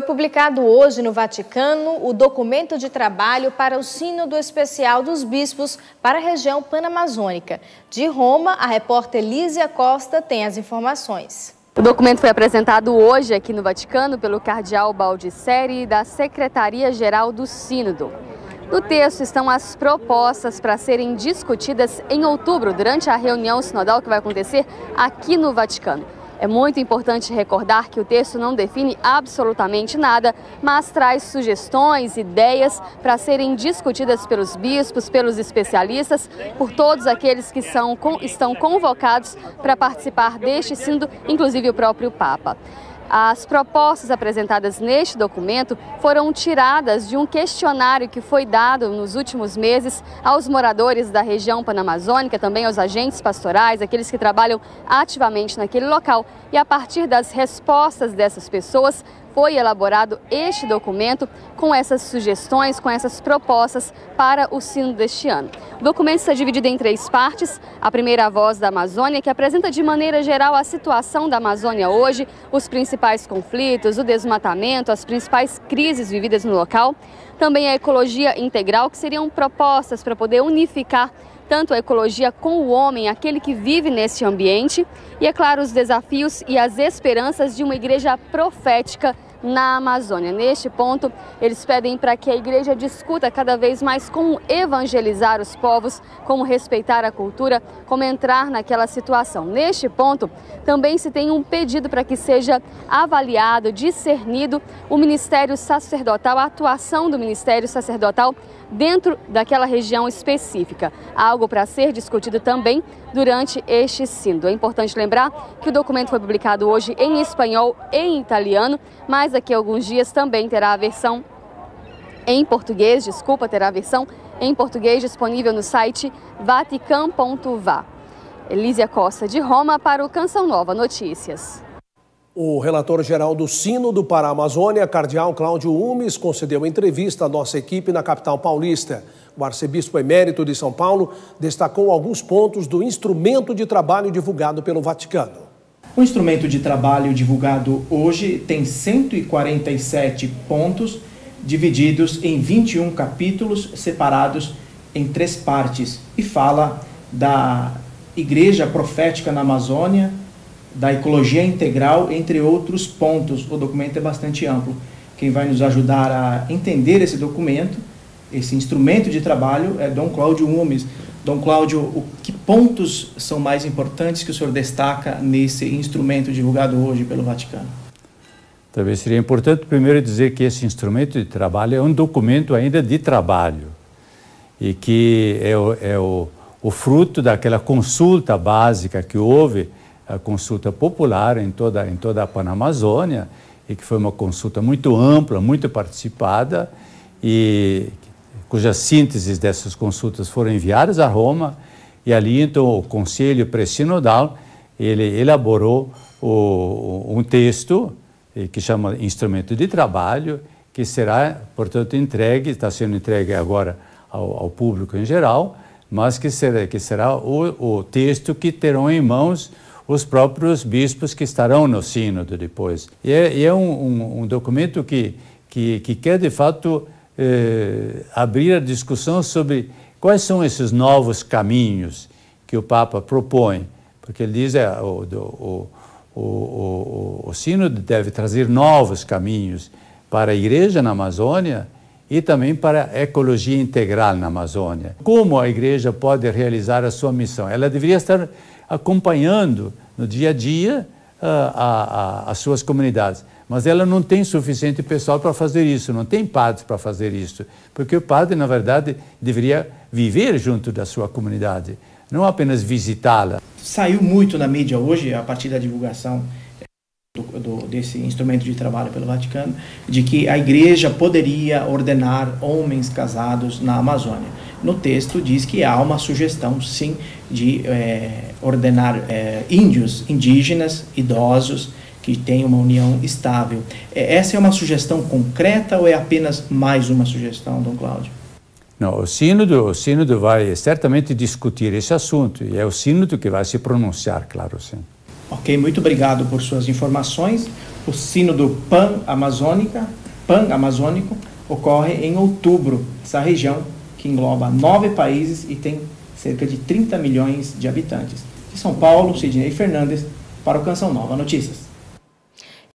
publicado hoje no Vaticano o documento de trabalho para o Sínodo Especial dos Bispos para a região panamazônica. De Roma, a repórter Lísia Costa tem as informações. O documento foi apresentado hoje aqui no Vaticano pelo cardeal Baldisseri da Secretaria-Geral do Sínodo. No texto estão as propostas para serem discutidas em outubro, durante a reunião sinodal que vai acontecer aqui no Vaticano. É muito importante recordar que o texto não define absolutamente nada, mas traz sugestões, ideias para serem discutidas pelos bispos, pelos especialistas, por todos aqueles que estão convocados para participar deste sínodo, inclusive o próprio Papa. As propostas apresentadas neste documento foram tiradas de um questionário que foi dado nos últimos meses aos moradores da região panamazônica, também aos agentes pastorais, aqueles que trabalham ativamente naquele local. E a partir das respostas dessas pessoas, foi elaborado este documento com essas sugestões, com essas propostas para o sínodo deste ano. O documento está dividido em 3 partes. A primeira, a Voz da Amazônia, que apresenta de maneira geral a situação da Amazônia hoje, os principais conflitos, o desmatamento, as principais crises vividas no local. Também a Ecologia Integral, que seriam propostas para poder unificar tanto a ecologia com o homem, aquele que vive nesse ambiente, e, é claro, os desafios e as esperanças de uma igreja profética na Amazônia. Neste ponto, eles pedem para que a igreja discuta cada vez mais como evangelizar os povos, como respeitar a cultura, como entrar naquela situação. Neste ponto, também se tem um pedido para que seja avaliado, discernido o ministério sacerdotal, a atuação do ministério sacerdotal dentro daquela região específica. Algo para ser discutido também durante este sínodo. É importante lembrar que o documento foi publicado hoje em espanhol e em italiano, mas daqui a alguns dias também terá a versão em português, terá a versão em português disponível no site vatican.va. Lísia Costa, de Roma, para o Canção Nova Notícias. O relator-geral do Sínodo para a Amazônia, cardeal Cláudio Umes, concedeu entrevista à nossa equipe na capital paulista. O arcebispo emérito de São Paulo destacou alguns pontos do instrumento de trabalho divulgado pelo Vaticano. O instrumento de trabalho divulgado hoje tem 147 pontos, divididos em 21 capítulos separados em 3 partes, e fala da Igreja Profética na Amazônia, da ecologia integral, entre outros pontos. O documento é bastante amplo. Quem vai nos ajudar a entender esse documento, esse instrumento de trabalho, é Dom Cláudio Umes. Dom Cláudio, que pontos são mais importantes que o senhor destaca nesse instrumento divulgado hoje pelo Vaticano? Talvez seria importante primeiro dizer que esse instrumento de trabalho é um documento ainda de trabalho e que é o fruto daquela consulta básica que houve, a consulta popular em toda a Panamazônia, e que foi uma consulta muito ampla, muito participada, e cujas sínteses dessas consultas foram enviadas a Roma, e ali então o Conselho Pré-Sinodal ele elaborou um texto que chama Instrumento de Trabalho, que será, portanto, está sendo entregue agora ao público em geral, mas que será o texto que terão em mãos os próprios bispos que estarão no sínodo depois. E é um documento que quer, de fato, abrir a discussão sobre quais são esses novos caminhos que o Papa propõe, porque ele diz o sínodo deve trazer novos caminhos para a igreja na Amazônia e também para a ecologia integral na Amazônia. Como a igreja pode realizar a sua missão? Ela deveria estar acompanhando no dia a dia as suas comunidades. Mas ela não tem suficiente pessoal para fazer isso, não tem padres para fazer isso. Porque o padre, na verdade, deveria viver junto da sua comunidade, não apenas visitá-la. Saiu muito na mídia hoje, a partir da divulgação desse instrumento de trabalho pelo Vaticano, de que a igreja poderia ordenar homens casados na Amazônia. No texto diz que há uma sugestão, sim, de ordenar índios, indígenas, idosos, que tenham uma união estável. Essa é uma sugestão concreta ou é apenas mais uma sugestão, Dom Cláudio? Não, o sínodo vai certamente discutir esse assunto, e é o sínodo que vai se pronunciar, claro, sim. Ok, muito obrigado por suas informações. O Sínodo Pan-Amazônico ocorre em outubro. Essa região que engloba 9 países e tem cerca de 30 milhões de habitantes. De São Paulo, Sidney Fernandes, para o Canção Nova Notícias.